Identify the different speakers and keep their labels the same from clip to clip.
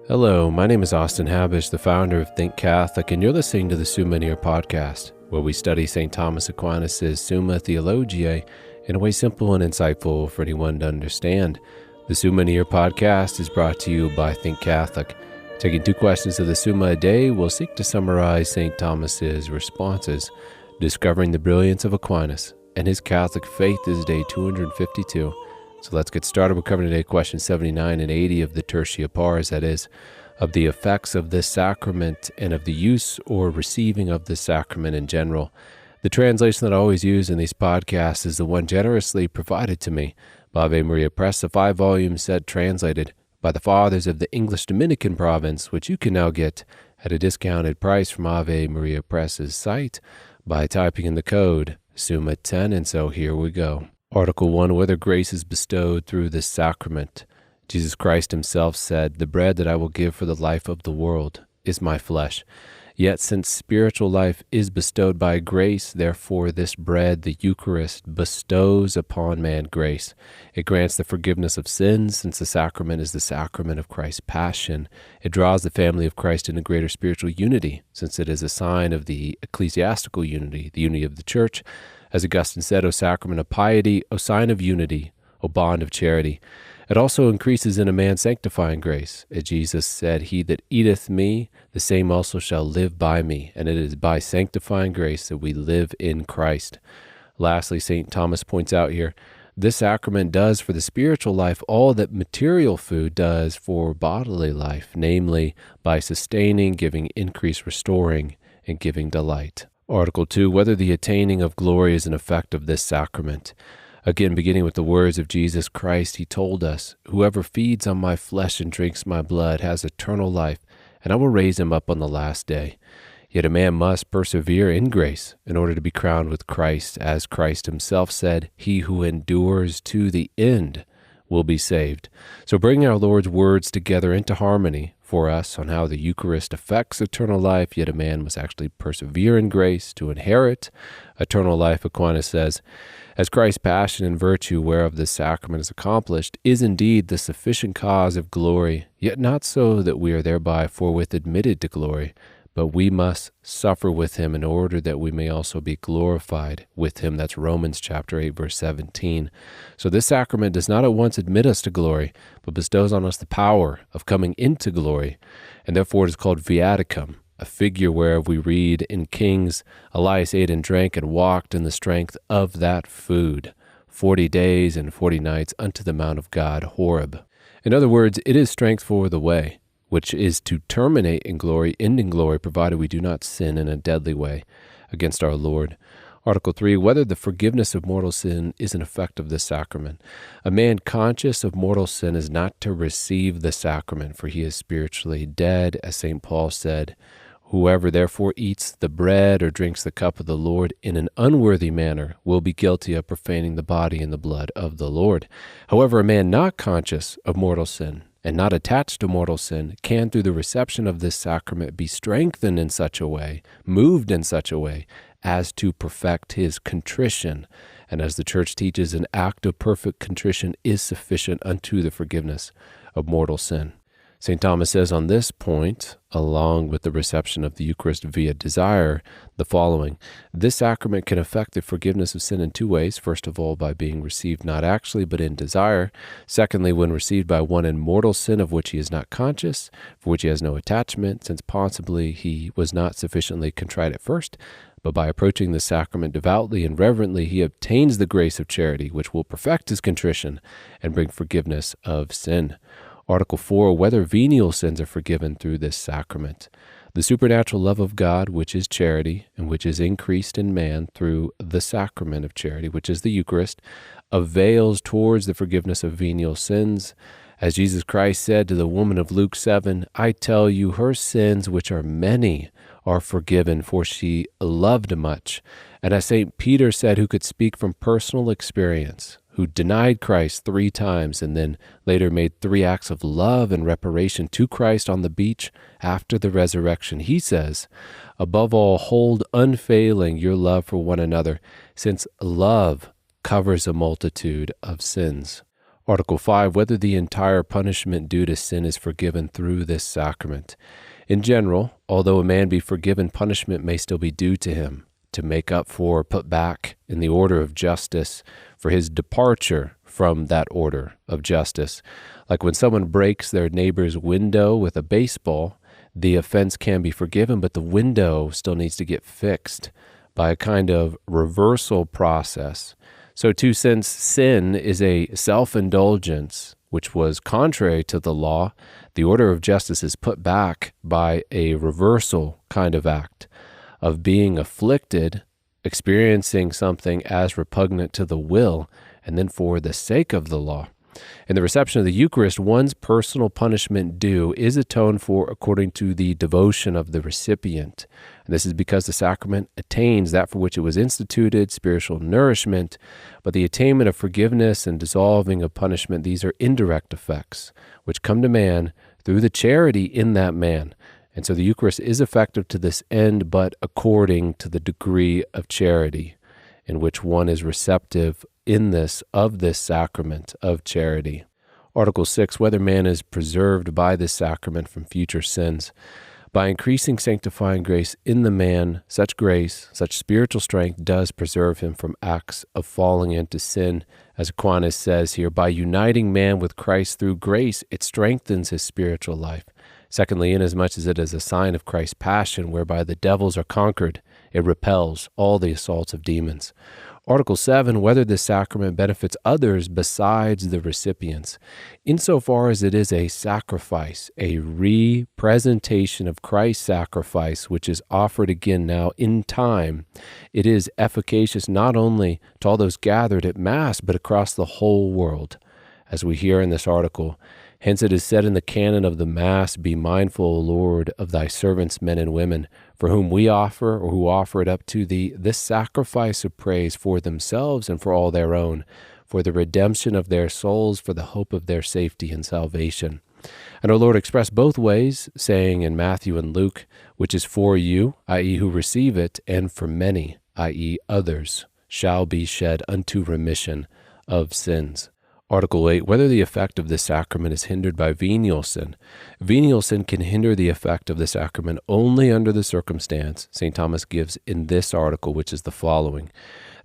Speaker 1: Hello, my name is Austin Habish, the founder of Think Catholic, and you're listening to the Summa podcast, where we study St. Thomas Aquinas' Summa Theologiae in a way simple and insightful for anyone to understand. The Summa podcast is brought to you by Think Catholic. Taking 2 questions of the Summa a day, we'll seek to summarize St. Thomas's responses, discovering the brilliance of Aquinas and his Catholic faith is day 252. So let's get started. We're covering today questions 79 and 80 of the Tertia Pars, that is, of the effects of this sacrament and of the use or receiving of this sacrament in general. The translation that I always use in these podcasts is the one generously provided to me by Ave Maria Press, a 5-volume set translated by the Fathers of the English Dominican province, which you can now get at a discounted price from Ave Maria Press's site by typing in the code Summa 10, and so here we go. Article 1, whether grace is bestowed through this sacrament. Jesus Christ himself said, "The bread that I will give for the life of the world is my flesh." Yet since spiritual life is bestowed by grace, therefore this bread, the Eucharist, bestows upon man grace. It grants the forgiveness of sins, since the sacrament is the sacrament of Christ's passion. It draws the family of Christ into greater spiritual unity, since it is a sign of the ecclesiastical unity, the unity of the Church. As Augustine said, O sacrament of piety, O sign of unity, O bond of charity. It also increases in a man sanctifying grace. As Jesus said, "He that eateth me, the same also shall live by me." And it is by sanctifying grace that we live in Christ. Lastly, St. Thomas points out here, this sacrament does for the spiritual life all that material food does for bodily life, namely by sustaining, giving increase, restoring, and giving delight. Article 2, whether the attaining of glory is an effect of this sacrament. Again, beginning with the words of Jesus Christ, he told us, "Whoever feeds on my flesh and drinks my blood has eternal life, and I will raise him up on the last day." Yet a man must persevere in grace in order to be crowned with Christ, as Christ himself said, "He who endures to the end will be saved." So bringing our Lord's words together into harmony for us on how the Eucharist affects eternal life, yet a man must actually persevere in grace to inherit eternal life, Aquinas says, as Christ's passion and virtue whereof this sacrament is accomplished is indeed the sufficient cause of glory, yet not so that we are thereby forthwith admitted to glory, but we must suffer with him in order that we may also be glorified with him. That's Romans chapter 8, verse 17. So this sacrament does not at once admit us to glory, but bestows on us the power of coming into glory. And therefore it is called viaticum, a figure whereof we read in Kings, Elias ate and drank and walked in the strength of that food, 40 days and 40 nights unto the mount of God, Horeb. In other words, it is strength for the way, which is to terminate in glory, end in glory, provided we do not sin in a deadly way against our Lord. Article 3, whether the forgiveness of mortal sin is an effect of this sacrament. A man conscious of mortal sin is not to receive the sacrament, for he is spiritually dead, as St. Paul said. Whoever therefore eats the bread or drinks the cup of the Lord in an unworthy manner will be guilty of profaning the body and the blood of the Lord. However, a man not conscious of mortal sin and not attached to mortal sin can, through the reception of this sacrament, be strengthened in such a way, moved in such a way, as to perfect his contrition. And as the Church teaches, an act of perfect contrition is sufficient unto the forgiveness of mortal sin. St. Thomas says on this point, along with the reception of the Eucharist via desire, the following: this sacrament can effect the forgiveness of sin in 2 ways. First of all, by being received not actually, but in desire. Secondly, when received by one in mortal sin of which he is not conscious, for which he has no attachment, since possibly he was not sufficiently contrite at first, but by approaching the sacrament devoutly and reverently, he obtains the grace of charity, which will perfect his contrition and bring forgiveness of sin. Article 4, whether venial sins are forgiven through this sacrament. The supernatural love of God, which is charity, and which is increased in man through the sacrament of charity, which is the Eucharist, avails towards the forgiveness of venial sins. As Jesus Christ said to the woman of Luke 7, "I tell you, her sins, which are many, are forgiven, for she loved much." And as St. Peter said, who could speak from personal experience, who denied Christ 3 times and then later made 3 acts of love and reparation to Christ on the beach after the resurrection, he says, "Above all, hold unfailing your love for one another, since love covers a multitude of sins." Article 5, whether the entire punishment due to sin is forgiven through this sacrament. In general, although a man be forgiven, punishment may still be due to him to make up for, put back in the order of justice for his departure from that order of justice. Like when someone breaks their neighbor's window with a baseball, the offense can be forgiven, but the window still needs to get fixed by a kind of reversal process. So too, since sin is a self-indulgence, which was contrary to the law, the order of justice is put back by a reversal kind of act of being afflicted, experiencing something as repugnant to the will, and then for the sake of the law. In the reception of the Eucharist, one's personal punishment due is atoned for according to the devotion of the recipient. And this is because the sacrament attains that for which it was instituted, spiritual nourishment, but the attainment of forgiveness and dissolving of punishment, these are indirect effects, which come to man through the charity in that man. And so the Eucharist is effective to this end, but according to the degree of charity in which one is receptive of this sacrament of charity. Article 6, whether man is preserved by this sacrament from future sins. By increasing sanctifying grace in the man, such grace, such spiritual strength does preserve him from acts of falling into sin. As Aquinas says here, by uniting man with Christ through grace, it strengthens his spiritual life. Secondly, inasmuch as it is a sign of Christ's passion, whereby the devils are conquered, it repels all the assaults of demons. Article 7, whether this sacrament benefits others besides the recipients. Insofar as it is a sacrifice, a representation of Christ's sacrifice, which is offered again now in time, it is efficacious not only to all those gathered at Mass, but across the whole world, as we hear in this article. Hence it is said in the canon of the Mass, be mindful, O Lord, of thy servants, men and women, for whom we offer, or who offer it up to thee, this sacrifice of praise for themselves and for all their own, for the redemption of their souls, for the hope of their safety and salvation. And our Lord expressed both ways, saying in Matthew and Luke, which is for you, i.e. who receive it, and for many, i.e. others, shall be shed unto remission of sins. Article 8, whether the effect of this sacrament is hindered by venial sin. Venial sin can hinder the effect of the sacrament only under the circumstance St. Thomas gives in this article, which is the following.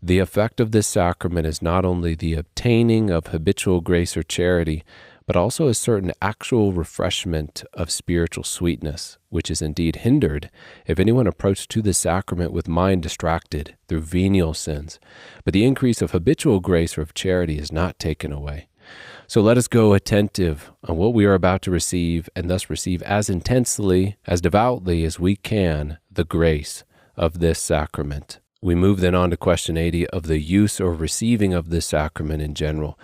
Speaker 1: The effect of this sacrament is not only the obtaining of habitual grace or charity, but also a certain actual refreshment of spiritual sweetness, which is indeed hindered if anyone approached to the sacrament with mind distracted through venial sins. But the increase of habitual grace or of charity is not taken away. So let us go attentive on what we are about to receive, and thus receive as intensely, as devoutly as we can, the grace of this sacrament. We move then on to question 80 of the use or receiving of this sacrament in general.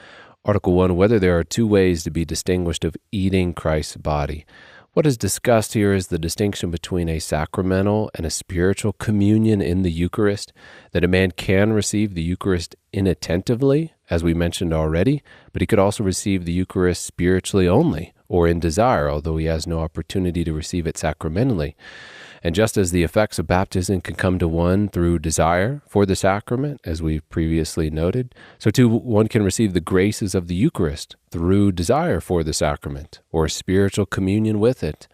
Speaker 1: Article 1, whether there are two ways to be distinguished of eating Christ's body. What is discussed here is the distinction between a sacramental and a spiritual communion in the Eucharist, that a man can receive the Eucharist inattentively, as we mentioned already, but he could also receive the Eucharist spiritually only, or in desire, although he has no opportunity to receive it sacramentally. And just as the effects of baptism can come to one through desire for the sacrament, as we've previously noted, so too one can receive the graces of the Eucharist through desire for the sacrament, or spiritual communion with it.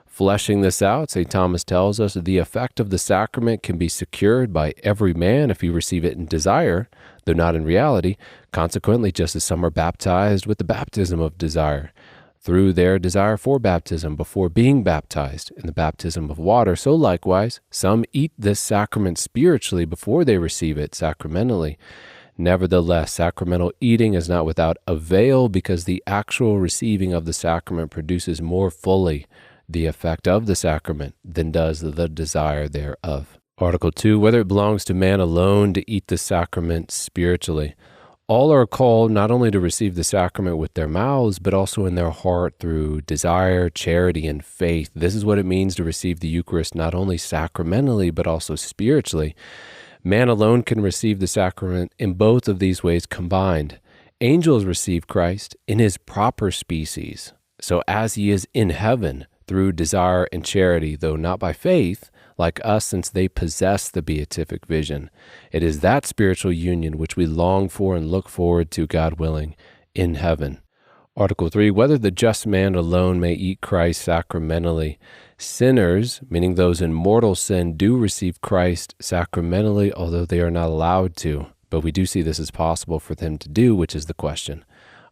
Speaker 1: Fleshing this out, St. Thomas tells us the effect of the sacrament can be secured by every man if he receive it in desire, though not in reality. Consequently, just as some are baptized with the baptism of desire, through their desire for baptism before being baptized in the baptism of water, so likewise some eat this sacrament spiritually before they receive it sacramentally. Nevertheless, sacramental eating is not without avail, because the actual receiving of the sacrament produces more fully the effect of the sacrament than does the desire thereof. Article 2, whether it belongs to man alone to eat the sacrament spiritually. All are called not only to receive the sacrament with their mouths, but also in their heart through desire, charity, and faith. This is what it means to receive the Eucharist not only sacramentally, but also spiritually. Man alone can receive the sacrament in both of these ways combined. Angels receive Christ in his proper species, so as he is in heaven, through desire and charity, though not by faith, like us, since they possess the beatific vision. It is that spiritual union which we long for and look forward to, God willing, in heaven. Article 3, whether the just man alone may eat Christ sacramentally. Sinners, meaning those in mortal sin, do receive Christ sacramentally, although they are not allowed to. But we do see this as possible for them to do, which is the question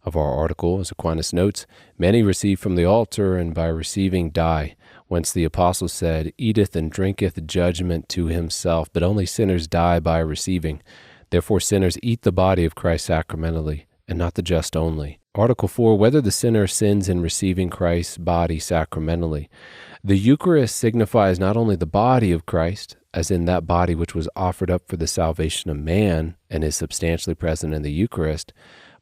Speaker 1: of our article. As Aquinas notes, many receive from the altar, and by receiving die. Whence the apostle said, eateth and drinketh judgment to himself, but only sinners die by receiving. Therefore sinners eat the body of Christ sacramentally, and not the just only. Article 4, whether the sinner sins in receiving Christ's body sacramentally. The Eucharist signifies not only the body of Christ, as in that body which was offered up for the salvation of man and is substantially present in the Eucharist,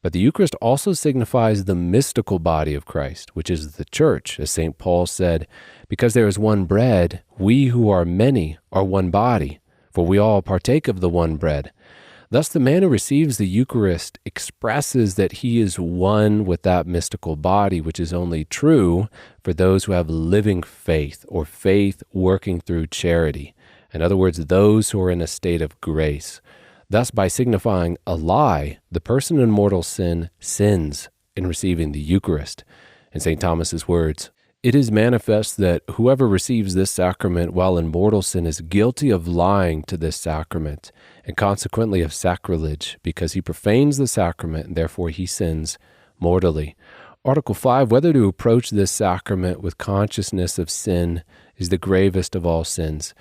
Speaker 1: but the Eucharist also signifies the mystical body of Christ, which is the church, as St. Paul said, because there is one bread, we who are many are one body, for we all partake of the one bread. Thus, the man who receives the Eucharist expresses that he is one with that mystical body, which is only true for those who have living faith, or faith working through charity. In other words, those who are in a state of grace. Thus, by signifying a lie, the person in mortal sin sins in receiving the Eucharist. In St. Thomas's words, it is manifest that whoever receives this sacrament while in mortal sin is guilty of lying to this sacrament, and consequently of sacrilege, because he profanes the sacrament, and therefore he sins mortally. Article 5, whether to approach this sacrament with consciousness of sin is the gravest of all sins.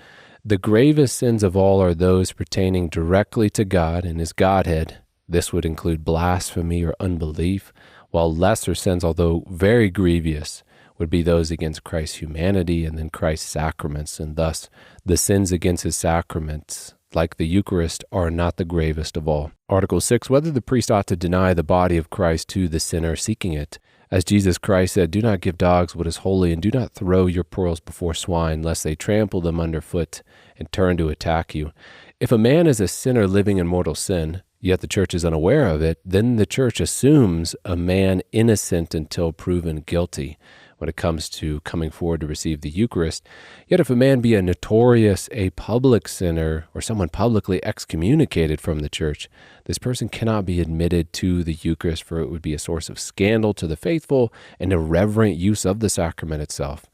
Speaker 1: The gravest sins of all are those pertaining directly to God and his Godhead. This would include blasphemy or unbelief, while lesser sins, although very grievous, would be those against Christ's humanity and then Christ's sacraments, and thus the sins against his sacraments, like the Eucharist, are not the gravest of all. Article 6, whether the priest ought to deny the body of Christ to the sinner seeking it. As Jesus Christ said, do not give dogs what is holy, and do not throw your pearls before swine, lest they trample them underfoot and turn to attack you. If a man is a sinner living in mortal sin, yet the church is unaware of it, then the church assumes a man innocent until proven guilty when it comes to coming forward to receive the Eucharist. Yet if a man be a notorious, a public sinner, or someone publicly excommunicated from the church, this person cannot be admitted to the Eucharist, for it would be a source of scandal to the faithful and irreverent use of the sacrament itself.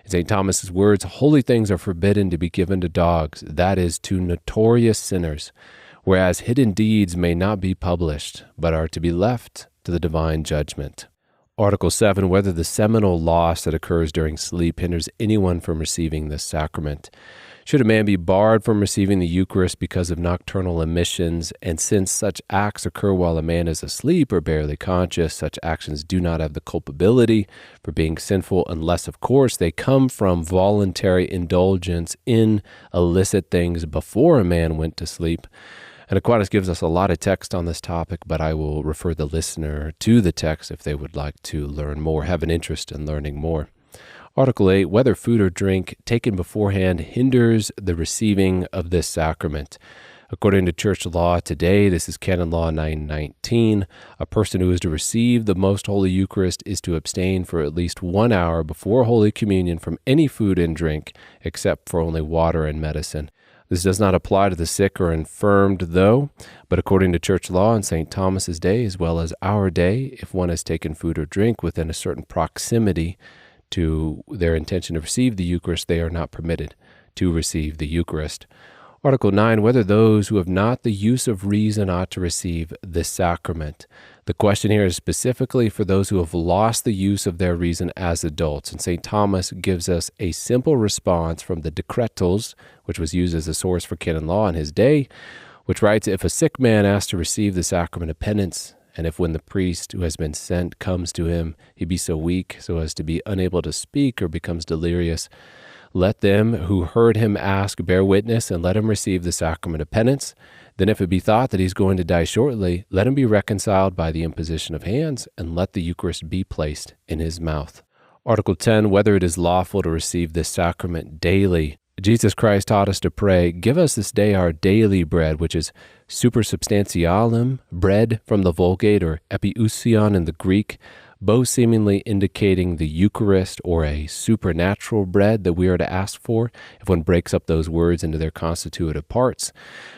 Speaker 1: In St. Thomas's words, holy things are forbidden to be given to dogs, that is, to notorious sinners, whereas hidden deeds may not be published, but are to be left to the divine judgment. Article 7, whether the seminal loss that occurs during sleep hinders anyone from receiving this sacrament. Should a man be barred from receiving the Eucharist because of nocturnal emissions, and since such acts occur while a man is asleep or barely conscious, such actions do not have the culpability for being sinful unless, of course, they come from voluntary indulgence in illicit things before a man went to sleep. And Aquinas gives us a lot of text on this topic, but I will refer the listener to the text if they would like to learn more, have an interest in learning more. Article 8, whether food or drink taken beforehand hinders the receiving of this sacrament. According to church law today, this is Canon Law 919, a person who is to receive the Most Holy Eucharist is to abstain for at least 1 hour before Holy Communion from any food and drink, except for only water and medicine. This does not apply to the sick or infirmed, though, but according to church law in St. Thomas's day, as well as our day, if one has taken food or drink within a certain proximity to their intention to receive the Eucharist, they are not permitted to receive the Eucharist. Article 9, whether those who have not the use of reason ought to receive this sacrament. The question here is specifically for those who have lost the use of their reason as adults. And St. Thomas gives us a simple response from the Decretals, which was used as a source for canon law in his day, which writes, if a sick man asks to receive the sacrament of penance, and if when the priest who has been sent comes to him, he be so weak so as to be unable to speak or becomes delirious, let them who heard him ask bear witness, and let him receive the sacrament of penance. Then if it be thought that he's going to die shortly, let him be reconciled by the imposition of hands, and let the Eucharist be placed in his mouth. Article 10, whether it is lawful to receive this sacrament daily. Jesus Christ taught us to pray, give us this day our daily bread, which is supersubstantialem, bread from the Vulgate, or epiousion in the Greek, both seemingly indicating the Eucharist or a supernatural bread that we are to ask for if one breaks up those words into their constitutive parts.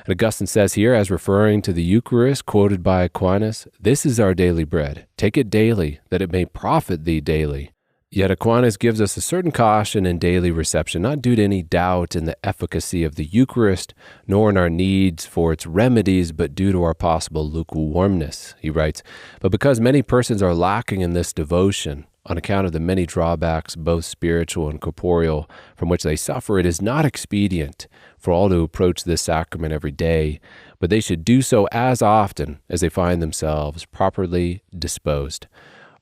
Speaker 1: And Augustine says here, as referring to the Eucharist quoted by Aquinas, "This is our daily bread. Take it daily, that it may profit thee daily." Yet Aquinas gives us a certain caution in daily reception, not due to any doubt in the efficacy of the Eucharist, nor in our needs for its remedies, but due to our possible lukewarmness. He writes, "But because many persons are lacking in this devotion, on account of the many drawbacks, both spiritual and corporeal, from which they suffer, it is not expedient for all to approach this sacrament every day, but they should do so as often as they find themselves properly disposed."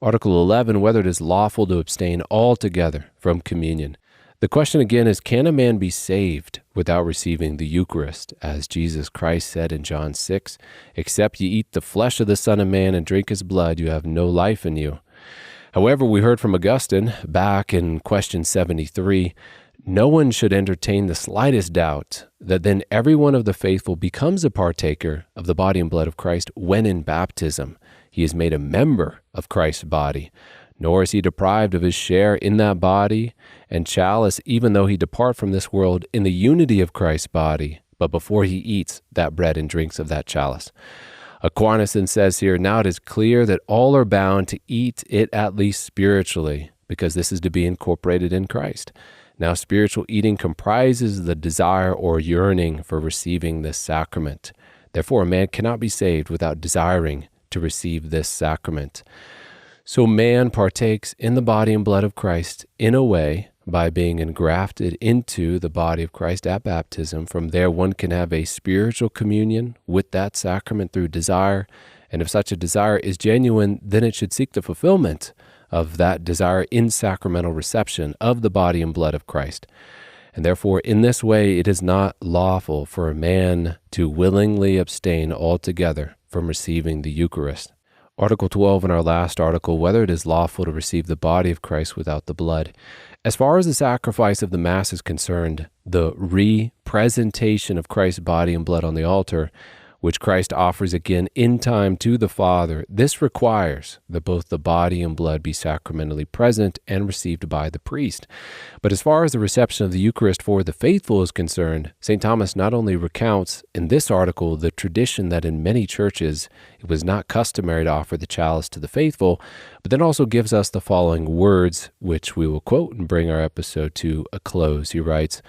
Speaker 1: Article 11, whether it is lawful to abstain altogether from communion. The question again is, can a man be saved without receiving the Eucharist? As Jesus Christ said in John 6, "Except ye eat the flesh of the Son of Man and drink his blood, you have no life in you." However, we heard from Augustine back in question 73, no one should entertain the slightest doubt that then every one of the faithful becomes a partaker of the body and blood of Christ when in baptism. He is made a member of Christ's body, nor is he deprived of his share in that body and chalice, even though he depart from this world in the unity of Christ's body, but before he eats that bread and drinks of that chalice. Aquinas then says here, "Now it is clear that all are bound to eat it at least spiritually, because this is to be incorporated in Christ. Now spiritual eating comprises the desire or yearning for receiving this sacrament. Therefore a man cannot be saved without desiring to receive this sacrament." So man partakes in the body and blood of Christ in a way by being engrafted into the body of Christ at baptism. From there one can have a spiritual communion with that sacrament through desire, and if such a desire is genuine, then it should seek the fulfillment of that desire in sacramental reception of the body and blood of Christ. And therefore, in this way, it is not lawful for a man to willingly abstain altogether from receiving the Eucharist. Article 12 in our last article, whether it is lawful to receive the body of Christ without the blood. As far as the sacrifice of the Mass is concerned, the representation of Christ's body and blood on the altar, which Christ offers again in time to the Father, this requires that both the body and blood be sacramentally present and received by the priest. But as far as the reception of the Eucharist for the faithful is concerned, St. Thomas not only recounts in this article the tradition that in many churches it was not customary to offer the chalice to the faithful, but then also gives us the following words, which we will quote and bring our episode to a close. He writes,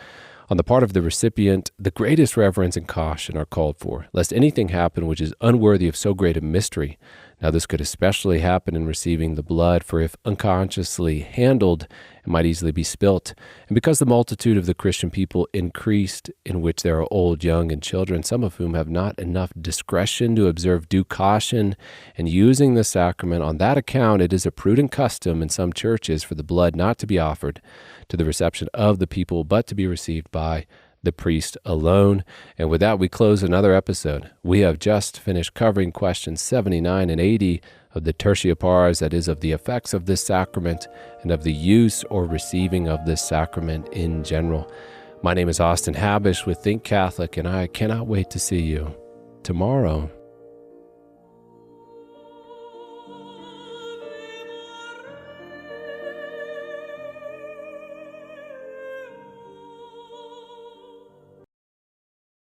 Speaker 1: "On the part of the recipient, the greatest reverence and caution are called for, lest anything happen which is unworthy of so great a mystery. Now this could especially happen in receiving the blood, for if unconsciously handled, it might easily be spilt. And because the multitude of the Christian people increased, in which there are old, young, and children, some of whom have not enough discretion to observe due caution, and using the sacrament on that account, it is a prudent custom in some churches for the blood not to be offered to the reception of the people, but to be received by the priest alone." And with that, we close another episode. We have just finished covering questions 79 and 80 of the Tertia Pars, that is, of the effects of this sacrament and of the use or receiving of this sacrament in general. My name is Austin Habish with Think Catholic, and I cannot wait to see you tomorrow.